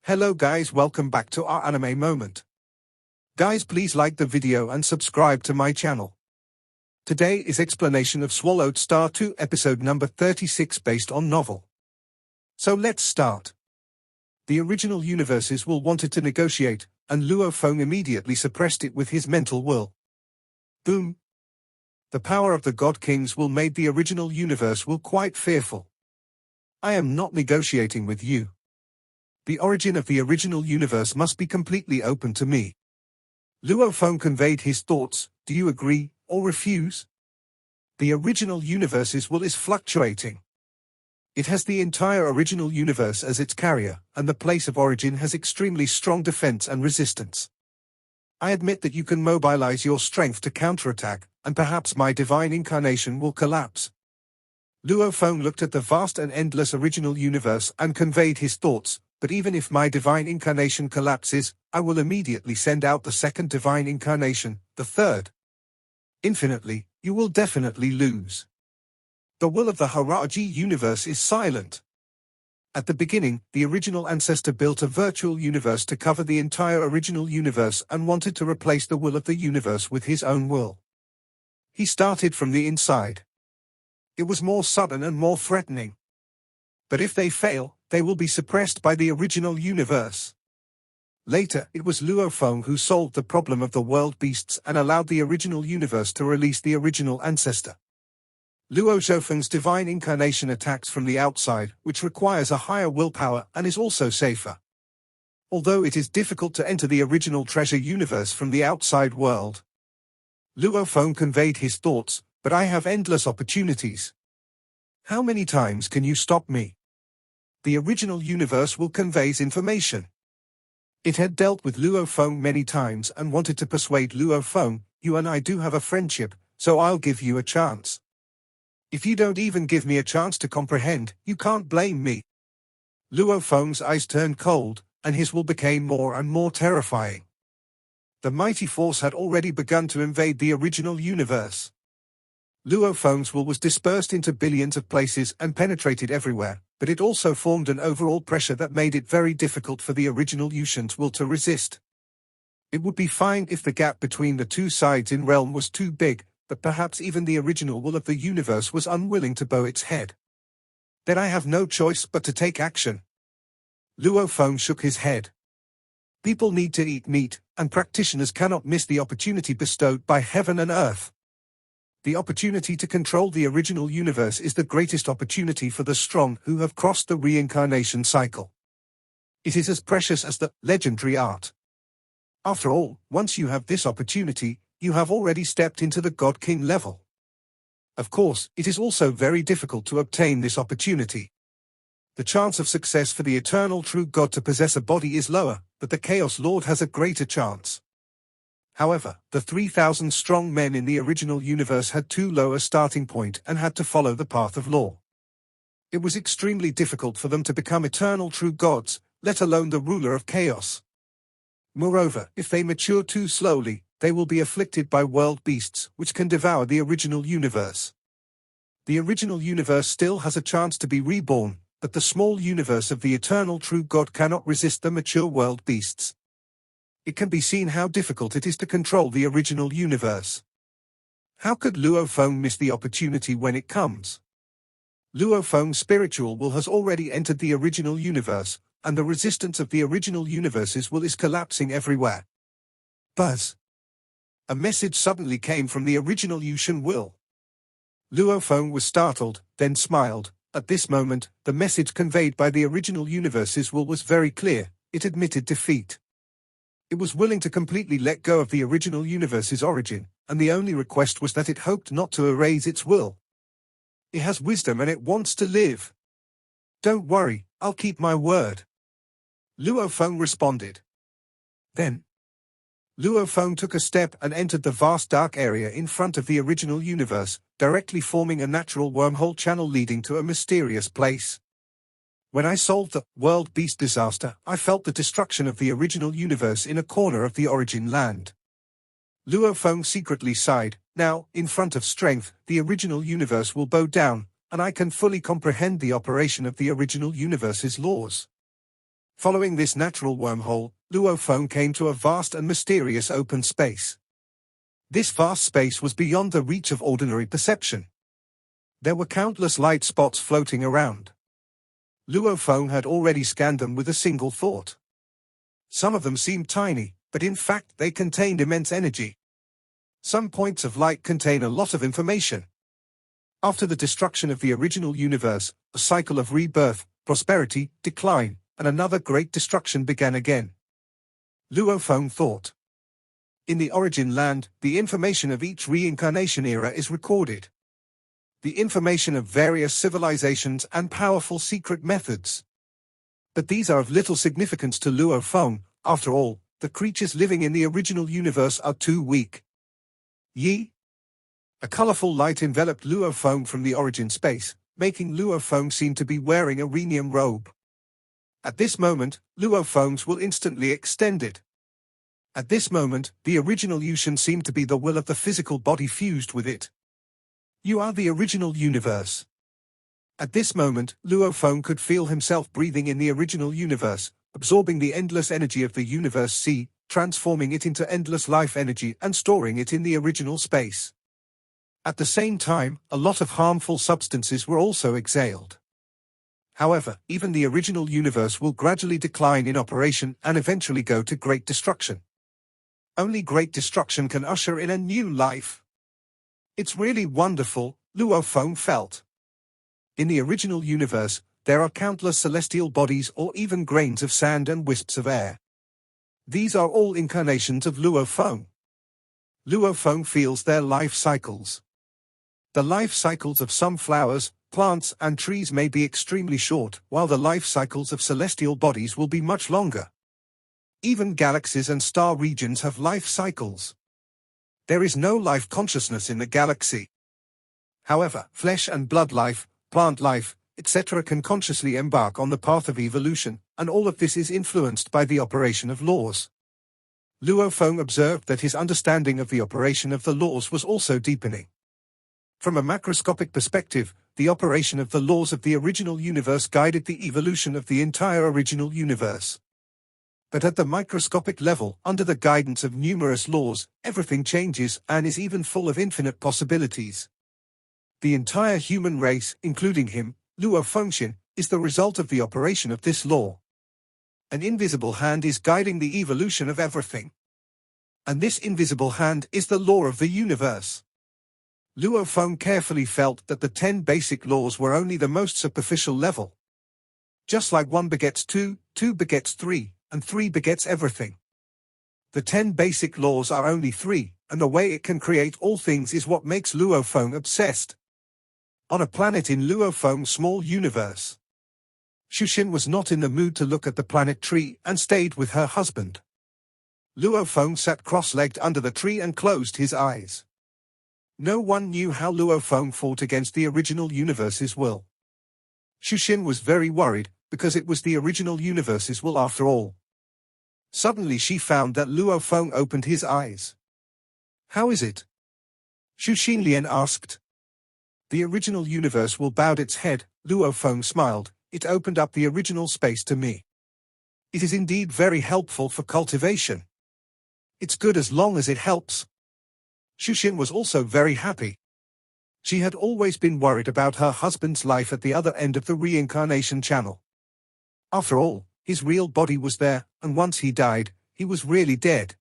Hello guys, welcome back to our anime moment. Guys, please like the video and subscribe to my channel. Today is explanation of Swallowed Star 2 episode number 36 based on novel. So let's start. The original universes will wanted to negotiate, and Luo Feng immediately suppressed it with his mental will. Boom. The power of the God Kings will made the original universe will quite fearful. I am not negotiating with you. The origin of the original universe must be completely open to me. Luo Feng conveyed his thoughts. Do you agree, or refuse? The original universe's will is fluctuating. It has the entire original universe as its carrier, and the place of origin has extremely strong defense and resistance. I admit that you can mobilize your strength to counterattack, and perhaps my divine incarnation will collapse. Luo Feng looked at the vast and endless original universe and conveyed his thoughts. But even if my divine incarnation collapses, I will immediately send out the second divine incarnation, the third. Infinitely, you will definitely lose. The will of the Haraji universe is silent. At the beginning, the original ancestor built a virtual universe to cover the entire original universe and wanted to replace the will of the universe with his own will. He started from the inside. It was more sudden and more threatening. But if they fail, they will be suppressed by the original universe. Later, it was Luo Feng who solved the problem of the world beasts and allowed the original universe to release the original ancestor. Luo Zhaofeng's divine incarnation attacks from the outside, which requires a higher willpower and is also safer. Although it is difficult to enter the original treasure universe from the outside world. Luo Feng conveyed his thoughts, but I have endless opportunities. How many times can you stop me? The original universe will conveys information. It had dealt with Luo Feng many times and wanted to persuade Luo Feng, you and I do have a friendship, so I'll give you a chance. If you don't even give me a chance to comprehend, you can't blame me. Luo Feng's eyes turned cold, and his will became more and more terrifying. The mighty force had already begun to invade the original universe. Luo Feng's will was dispersed into billions of places and penetrated everywhere, but it also formed an overall pressure that made it very difficult for the original Yushan's will to resist. It would be fine if the gap between the two sides in realm was too big, but perhaps even the original will of the universe was unwilling to bow its head. Then I have no choice but to take action. Luo Feng shook his head. People need to eat meat, and practitioners cannot miss the opportunity bestowed by heaven and earth. The opportunity to control the original universe is the greatest opportunity for the strong who have crossed the reincarnation cycle. It is as precious as the legendary art. After all, once you have this opportunity, you have already stepped into the God King level. Of course, it is also very difficult to obtain this opportunity. The chance of success for the eternal true God to possess a body is lower, but the Chaos Lord has a greater chance. However, the 3,000 strong men in the original universe had too low a starting point and had to follow the path of law. It was extremely difficult for them to become eternal true gods, let alone the ruler of chaos. Moreover, if they mature too slowly, they will be afflicted by world beasts, which can devour the original universe. The original universe still has a chance to be reborn, but the small universe of the eternal true God cannot resist the mature world beasts. It can be seen how difficult it is to control the original universe. How could Luo Feng miss the opportunity when it comes? Luo Feng's spiritual will has already entered the original universe, and the resistance of the original universe's will is collapsing everywhere. Buzz. A message suddenly came from the original Yushan will. Luo Feng was startled, then smiled. At this moment, the message conveyed by the original universe's will was very clear. It admitted defeat. It was willing to completely let go of the original universe's origin, and the only request was that it hoped not to erase its will. It has wisdom and it wants to live. Don't worry, I'll keep my word. Luo Feng responded. Then, Luo Feng took a step and entered the vast dark area in front of the original universe, directly forming a natural wormhole channel leading to a mysterious place. When I solved the world beast disaster, I felt the destruction of the original universe in a corner of the origin land. Luo Feng secretly sighed. Now, in front of strength, the original universe will bow down, and I can fully comprehend the operation of the original universe's laws. Following this natural wormhole, Luo Feng came to a vast and mysterious open space. This vast space was beyond the reach of ordinary perception. There were countless light spots floating around. Luo Feng had already scanned them with a single thought. Some of them seemed tiny, but in fact they contained immense energy. Some points of light contain a lot of information. After the destruction of the original universe, a cycle of rebirth, prosperity, decline, and another great destruction began again. Luo Feng thought. In the origin land, the information of each reincarnation era is recorded. The information of various civilizations and powerful secret methods. But these are of little significance to Luo Feng. After all, the creatures living in the original universe are too weak. Yi? A colorful light enveloped Luo Feng from the origin space, making Luo Feng seem to be wearing a rhenium robe. At this moment, Luo Feng's will instantly extended. At this moment, the original Yushin seemed to be the will of the physical body fused with it. You are the original universe. At this moment, Luo Feng could feel himself breathing in the original universe, absorbing the endless energy of the universe sea, transforming it into endless life energy and storing it in the original space. At the same time, a lot of harmful substances were also exhaled. However, even the original universe will gradually decline in operation and eventually go to great destruction. Only great destruction can usher in a new life. It's really wonderful, Luo Feng felt. In the original universe, there are countless celestial bodies or even grains of sand and wisps of air. These are all incarnations of Luo Feng. Luo Feng feels their life cycles. The life cycles of some flowers, plants and trees may be extremely short, while the life cycles of celestial bodies will be much longer. Even galaxies and star regions have life cycles. There is no life consciousness in the galaxy. However, flesh and blood life, plant life, etc. can consciously embark on the path of evolution, and all of this is influenced by the operation of laws. Luo Feng observed that his understanding of the operation of the laws was also deepening. From a macroscopic perspective, the operation of the laws of the original universe guided the evolution of the entire original universe. But at the microscopic level, under the guidance of numerous laws, everything changes and is even full of infinite possibilities. The entire human race, including him, Luo Fengxin, is the result of the operation of this law. An invisible hand is guiding the evolution of everything. And this invisible hand is the law of the universe. Luo Feng carefully felt that the 10 basic laws were only the most superficial level. Just like 1 begets 2, 2 begets 3, and 3 begets everything. The 10 basic laws are only 3, and the way it can create all things is what makes Luo Feng obsessed. On a planet in Luo Feng's small universe, Xuxin was not in the mood to look at the planet tree and stayed with her husband. Luo Feng sat cross-legged under the tree and closed his eyes. No one knew how Luo Feng fought against the original universe's will. Xuxin was very worried, because it was the original universe's will after all. Suddenly she found that Luo Feng opened his eyes. How is it? Xu Xinlian asked. The original universe will bowed its head, Luo Feng smiled, it opened up the original space to me. It is indeed very helpful for cultivation. It's good as long as it helps. Xuxin was also very happy. She had always been worried about her husband's life at the other end of the reincarnation channel. After all, his real body was there, and once he died, he was really dead.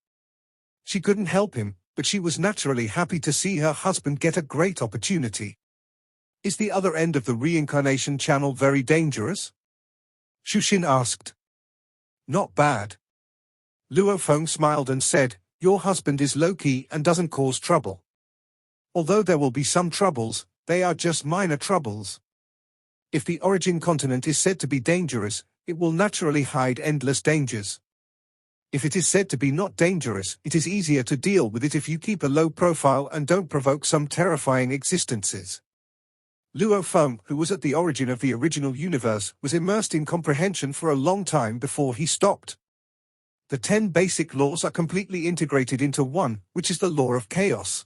She couldn't help him, but she was naturally happy to see her husband get a great opportunity. Is the other end of the reincarnation channel very dangerous? Xuxin asked. Not bad. Luo Feng smiled and said, your husband is low-key and doesn't cause trouble. Although there will be some troubles, they are just minor troubles. If the origin continent is said to be dangerous, it will naturally hide endless dangers. If it is said to be not dangerous, it is easier to deal with it if you keep a low profile and don't provoke some terrifying existences. Luo Feng, who was at the origin of the original universe, was immersed in comprehension for a long time before he stopped. The 10 basic laws are completely integrated into one, which is the law of chaos.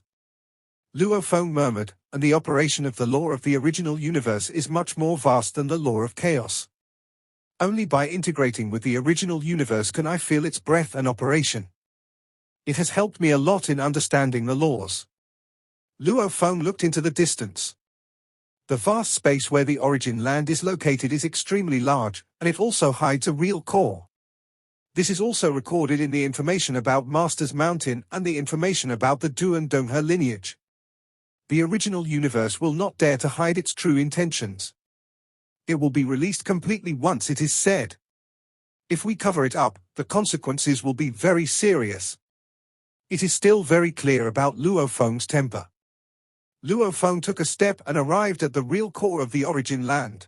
Luo Feng murmured, and the operation of the law of the original universe is much more vast than the law of chaos. Only by integrating with the original universe can I feel its breath and operation. It has helped me a lot in understanding the laws. Luo Feng looked into the distance. The vast space where the origin land is located is extremely large, and it also hides a real core. This is also recorded in the information about Master's Mountain and the information about the Duan Donghe lineage. The original universe will not dare to hide its true intentions. It will be released completely once it is said. If we cover it up, the consequences will be very serious. It is still very clear about Luo Feng's temper. Luo Feng took a step and arrived at the real core of the origin land.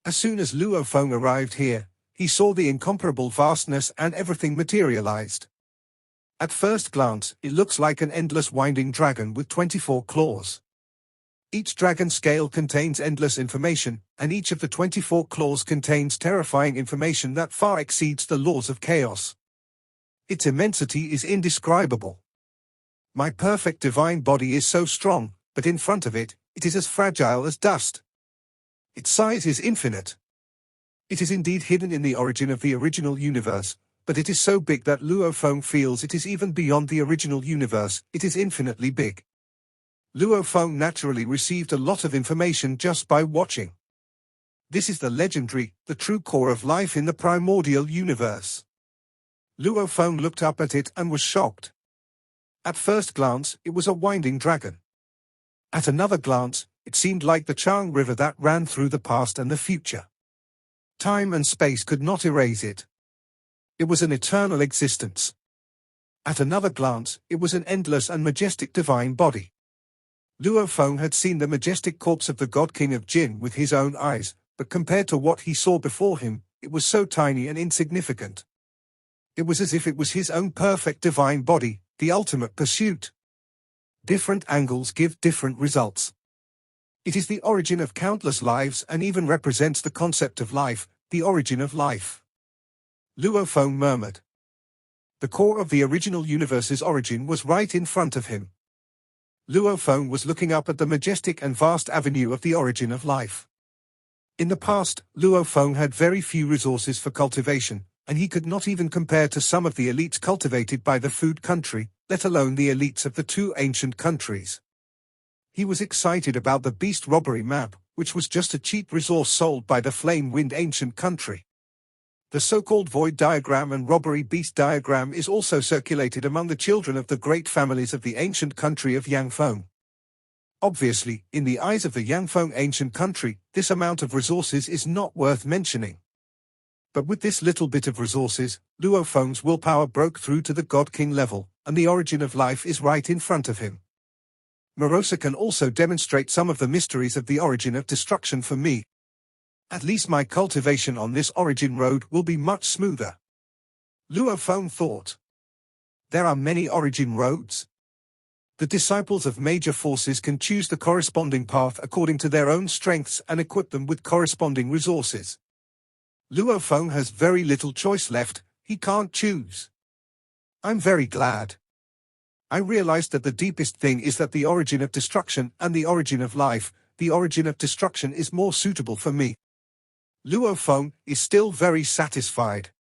As soon as Luo Feng arrived here, he saw the incomparable vastness and everything materialized. At first glance, it looks like an endless winding dragon with 24 claws. Each dragon scale contains endless information, and each of the 24 claws contains terrifying information that far exceeds the laws of chaos. Its immensity is indescribable. My perfect divine body is so strong, but in front of it, it is as fragile as dust. Its size is infinite. It is indeed hidden in the origin of the original universe, but it is so big that Luo Feng feels it is even beyond the original universe. It is infinitely big. Luo Feng naturally received a lot of information just by watching. This is the legendary, the true core of life in the primordial universe. Luo Feng looked up at it and was shocked. At first glance, it was a winding dragon. At another glance, it seemed like the Chang River that ran through the past and the future. Time and space could not erase it. It was an eternal existence. At another glance, it was an endless and majestic divine body. Luo Feng had seen the majestic corpse of the God King of Jin with his own eyes, but compared to what he saw before him, it was so tiny and insignificant. It was as if it was his own perfect divine body, the ultimate pursuit. Different angles give different results. It is the origin of countless lives and even represents the concept of life, the origin of life. Luo Feng murmured. The core of the original universe's origin was right in front of him. Luo Feng was looking up at the majestic and vast avenue of the origin of life. In the past, Luo Feng had very few resources for cultivation, and he could not even compare to some of the elites cultivated by the food country, let alone the elites of the two ancient countries. He was excited about the beast robbery map, which was just a cheap resource sold by the Flame Wind ancient country. The so-called void diagram and robbery beast diagram is also circulated among the children of the great families of the ancient country of Yangfeng. Obviously, in the eyes of the Yangfeng ancient country, this amount of resources is not worth mentioning. But with this little bit of resources, Luo Feng's willpower broke through to the God King level, and the origin of life is right in front of him. Morosa can also demonstrate some of the mysteries of the origin of destruction for me. At least my cultivation on this origin road will be much smoother. Luo Feng thought. There are many origin roads. The disciples of major forces can choose the corresponding path according to their own strengths and equip them with corresponding resources. Luo Feng has very little choice left, he can't choose. I'm very glad. I realized that the deepest thing is that the origin of destruction and the origin of life, the origin of destruction is more suitable for me. Luo Feng is still very satisfied.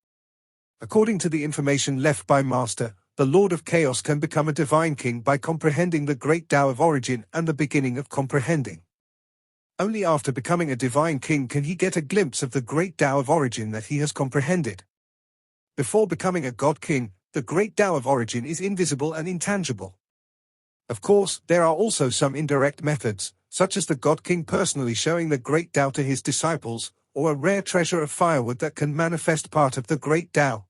According to the information left by Master, the Lord of Chaos can become a divine king by comprehending the great Tao of origin and the beginning of comprehending. Only after becoming a divine king can he get a glimpse of the great Tao of origin that he has comprehended. Before becoming a god king, the great Tao of origin is invisible and intangible. Of course, there are also some indirect methods, such as the god king personally showing the great Tao to his disciples, or a rare treasure of firewood that can manifest part of the great Tao.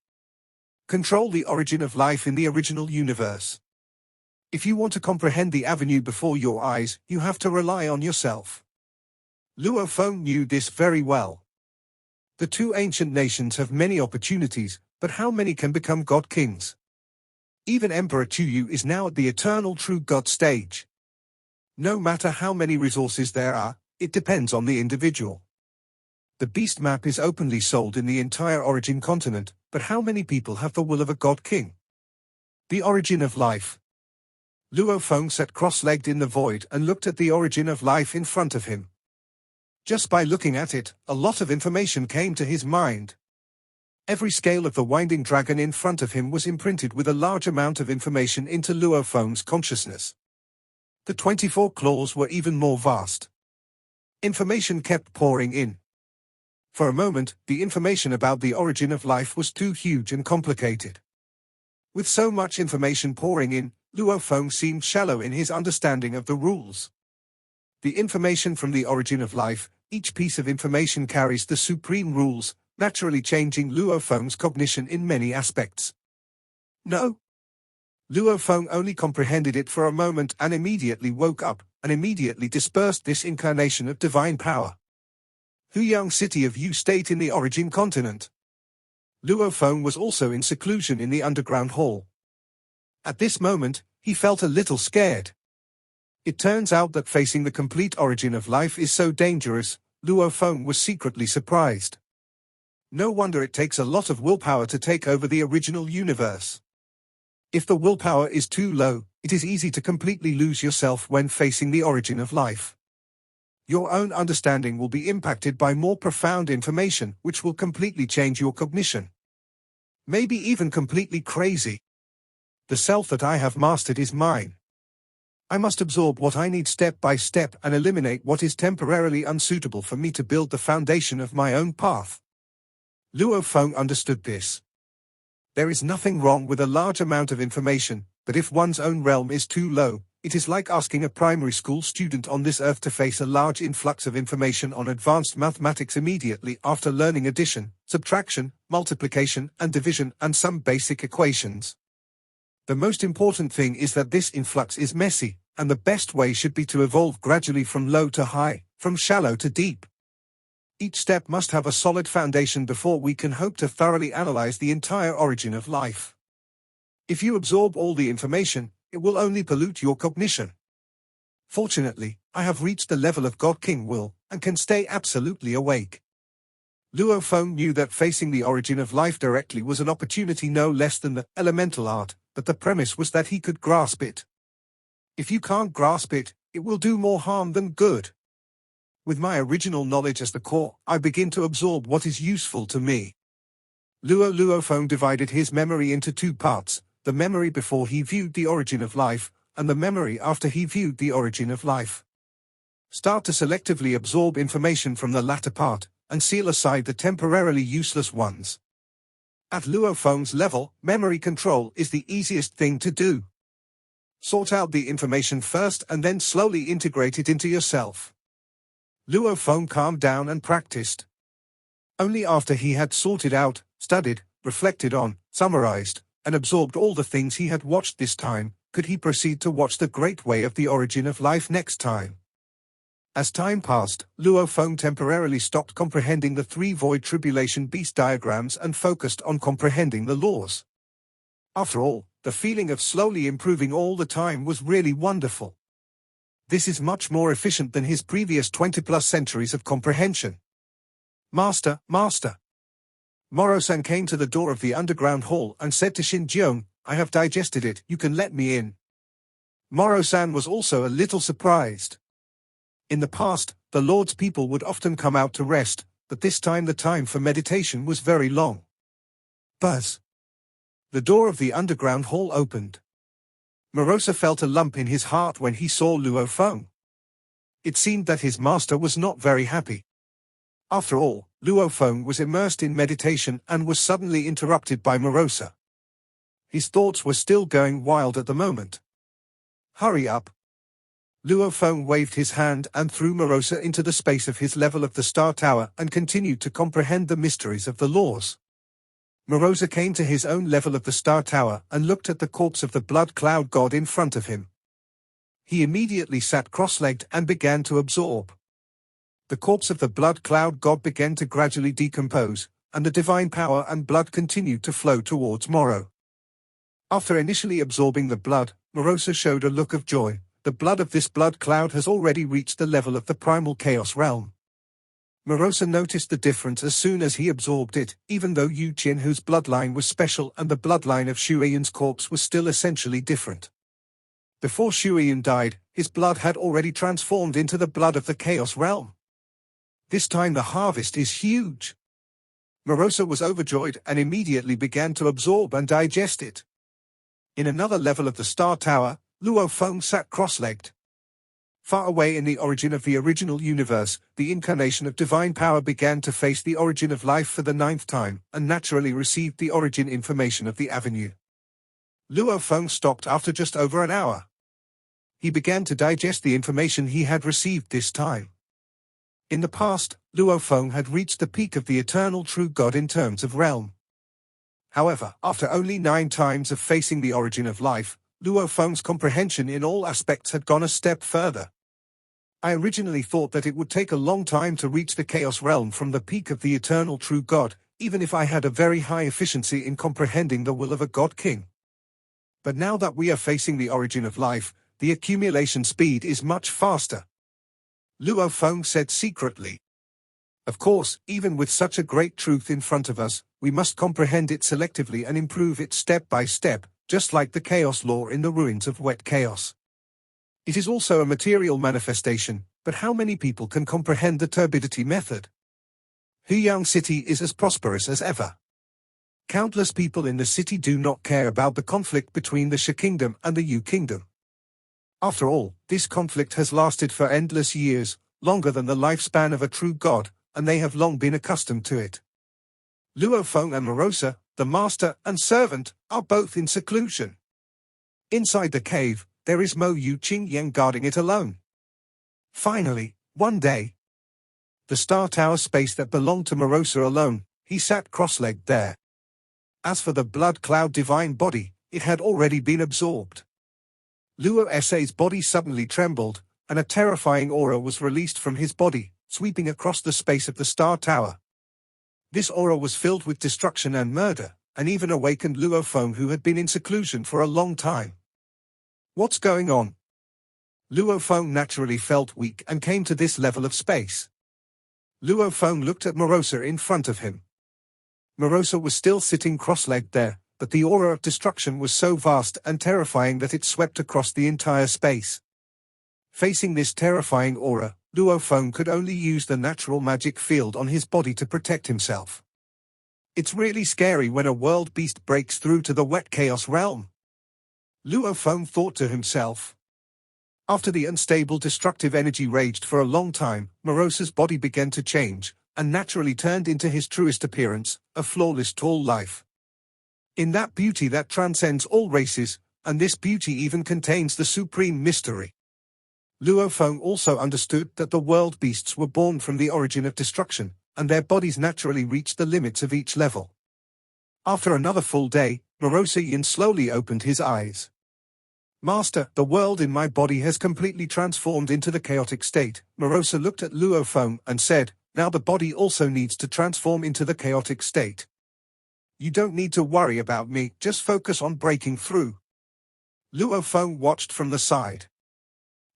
Control the origin of life in the original universe. If you want to comprehend the avenue before your eyes, you have to rely on yourself. Luo Feng knew this very well. The two ancient nations have many opportunities, but how many can become god kings? Even Emperor Chuyu is now at the eternal true god stage. No matter how many resources there are, it depends on the individual. The beast map is openly sold in the entire origin continent, but how many people have the will of a god king? The origin of life. Luo Feng sat cross-legged in the void and looked at the origin of life in front of him. Just by looking at it, a lot of information came to his mind. Every scale of the winding dragon in front of him was imprinted with a large amount of information into Luo Feng's consciousness. The 24 claws were even more vast. Information kept pouring in. For a moment, the information about the origin of life was too huge and complicated. With so much information pouring in, Luo Feng seemed shallow in his understanding of the rules. The information from the origin of life, each piece of information carries the supreme rules, naturally changing Luo Feng's cognition in many aspects. No. Luo Feng only comprehended it for a moment and immediately woke up, and immediately dispersed this incarnation of divine power. Huyang city of Yu State in the origin continent. Luo Feng was also in seclusion in the underground hall. At this moment, he felt a little scared. It turns out that facing the complete origin of life is so dangerous. Luo Feng was secretly surprised. No wonder it takes a lot of willpower to take over the original universe. If the willpower is too low, it is easy to completely lose yourself when facing the origin of life. Your own understanding will be impacted by more profound information, which will completely change your cognition. Maybe even completely crazy. The self that I have mastered is mine. I must absorb what I need step by step and eliminate what is temporarily unsuitable for me to build the foundation of my own path. Luo Feng understood this. There is nothing wrong with a large amount of information, but if one's own realm is too low, it is like asking a primary school student on this earth to face a large influx of information on advanced mathematics immediately after learning addition, subtraction, multiplication and division and some basic equations. The most important thing is that this influx is messy, and the best way should be to evolve gradually from low to high, from shallow to deep. Each step must have a solid foundation before we can hope to thoroughly analyze the entire origin of life. If you absorb all the information, it will only pollute your cognition. Fortunately, I have reached the level of God King Will, and can stay absolutely awake. Luo Feng knew that facing the origin of life directly was an opportunity no less than the elemental art, but the premise was that he could grasp it. If you can't grasp it, it will do more harm than good. With my original knowledge as the core, I begin to absorb what is useful to me. Luo Feng divided his memory into two parts, the memory before he viewed the origin of life, and the memory after he viewed the origin of life. Start to selectively absorb information from the latter part, and seal aside the temporarily useless ones. At Luo Feng's level, memory control is the easiest thing to do. Sort out the information first and then slowly integrate it into yourself. Luo Feng calmed down and practiced. Only after he had sorted out, studied, reflected on, summarized, and absorbed all the things he had watched this time, could he proceed to watch the great way of the origin of life next time. As time passed, Luo Feng temporarily stopped comprehending the three void tribulation beast diagrams and focused on comprehending the laws. After all, the feeling of slowly improving all the time was really wonderful. This is much more efficient than his previous 20-plus centuries of comprehension. Master, Master. Morosa came to the door of the underground hall and said to Xinjiang, I have digested it, you can let me in. Morosa was also a little surprised. In the past, the Lord's people would often come out to rest, but this time the time for meditation was very long. Buzz. The door of the underground hall opened. Morosa felt a lump in his heart when he saw Luo Feng. It seemed that his master was not very happy. After all, Luo Feng was immersed in meditation and was suddenly interrupted by Morosa. His thoughts were still going wild at the moment. Hurry up. Luo Feng waved his hand and threw Morosa into the space of his level of the Star Tower and continued to comprehend the mysteries of the laws. Morosa came to his own level of the Star Tower and looked at the corpse of the blood cloud god in front of him. He immediately sat cross-legged and began to absorb. The corpse of the blood cloud god began to gradually decompose, and the divine power and blood continued to flow towards Moro. After initially absorbing the blood, Morosa showed a look of joy. The blood of this blood cloud has already reached the level of the primal chaos realm. Morosa noticed the difference as soon as he absorbed it, even though Yu Qin, whose bloodline was special, and the bloodline of Shuiyan's corpse was still essentially different. Before Shuiyan died, his blood had already transformed into the blood of the chaos realm. This time the harvest is huge. Morosa was overjoyed and immediately began to absorb and digest it. In another level of the Star Tower, Luo Feng sat cross-legged. Far away in the origin of the original universe, the incarnation of divine power began to face the origin of life for the 9th time, and naturally received the origin information of the avenue. Luo Feng stopped after just over an hour. He began to digest the information he had received this time. In the past, Luo Feng had reached the peak of the eternal true God in terms of realm. However, after only 9 times of facing the origin of life, Luo Feng's comprehension in all aspects had gone a step further. I originally thought that it would take a long time to reach the Chaos Realm from the peak of the eternal true God, even if I had a very high efficiency in comprehending the will of a God King. But now that we are facing the origin of life, the accumulation speed is much faster. Luo Feng said secretly. Of course, even with such a great truth in front of us, we must comprehend it selectively and improve it step by step, just like the chaos law in the ruins of wet chaos. It is also a material manifestation, but how many people can comprehend the turbidity method? Huyang City is as prosperous as ever. Countless people in the city do not care about the conflict between the Shi Kingdom and the Yu Kingdom. After all, this conflict has lasted for endless years, longer than the lifespan of a true god, and they have long been accustomed to it. Luo Feng and Morosa, the master and servant, are both in seclusion. Inside the cave, there is Mo Yu Qingyang guarding it alone. Finally, one day, the Star Tower space that belonged to Morosa alone, he sat cross-legged there. As for the blood cloud divine body, it had already been absorbed. Luo Sa's body suddenly trembled, and a terrifying aura was released from his body, sweeping across the space of the Star Tower. This aura was filled with destruction and murder, and even awakened Luo Feng, who had been in seclusion for a long time. What's going on? Luo Feng naturally felt weak and came to this level of space. Luo Feng looked at Morosa in front of him. Morosa was still sitting cross-legged there, but the aura of destruction was so vast and terrifying that it swept across the entire space. Facing this terrifying aura, Luo Feng could only use the natural magic field on his body to protect himself. It's really scary when a world beast breaks through to the wet chaos realm. Luo Feng thought to himself. After the unstable destructive energy raged for a long time, Morosa's body began to change, and naturally turned into his truest appearance, a flawless tall life. In that beauty that transcends all races, and this beauty even contains the supreme mystery. Luo Feng also understood that the world beasts were born from the origin of destruction, and their bodies naturally reached the limits of each level. After another full day, Morosa Yin slowly opened his eyes. Master, the world in my body has completely transformed into the chaotic state. Morosa looked at Luo Feng and said, now the body also needs to transform into the chaotic state. You don't need to worry about me, just focus on breaking through. Luo Feng watched from the side.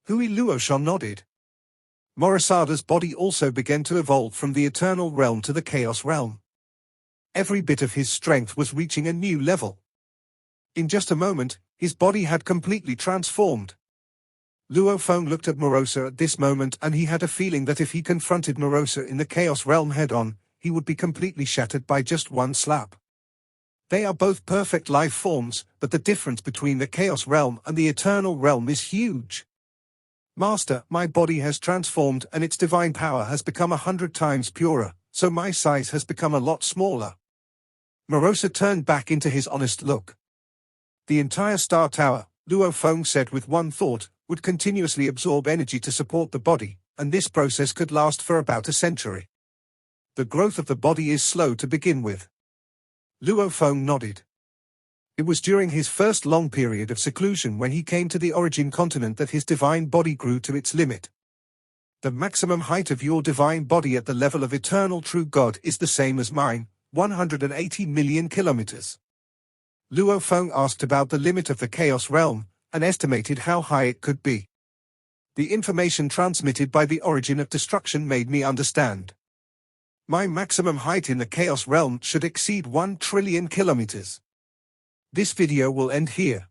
Hui Luoshan nodded. Morosada's body also began to evolve from the eternal realm to the chaos realm. Every bit of his strength was reaching a new level. In just a moment, his body had completely transformed. Luo Feng looked at Morosa at this moment, and he had a feeling that if he confronted Morosa in the chaos realm head-on, he would be completely shattered by just one slap. They are both perfect life forms, but the difference between the chaos realm and the eternal realm is huge. Master, my body has transformed and its divine power has become 100 times purer, so my size has become a lot smaller. Morosa turned back into his honest look. The entire Star Tower, Luo Feng said with one thought, would continuously absorb energy to support the body, and this process could last for about a century. The growth of the body is slow to begin with. Luo Feng nodded. It was during his first long period of seclusion when he came to the origin continent that his divine body grew to its limit. The maximum height of your divine body at the level of eternal true God is the same as mine, 180 million kilometers. Luo Feng asked about the limit of the chaos realm, and estimated how high it could be. The information transmitted by the origin of destruction made me understand. My maximum height in the chaos realm should exceed 1 trillion kilometers. This video will end here.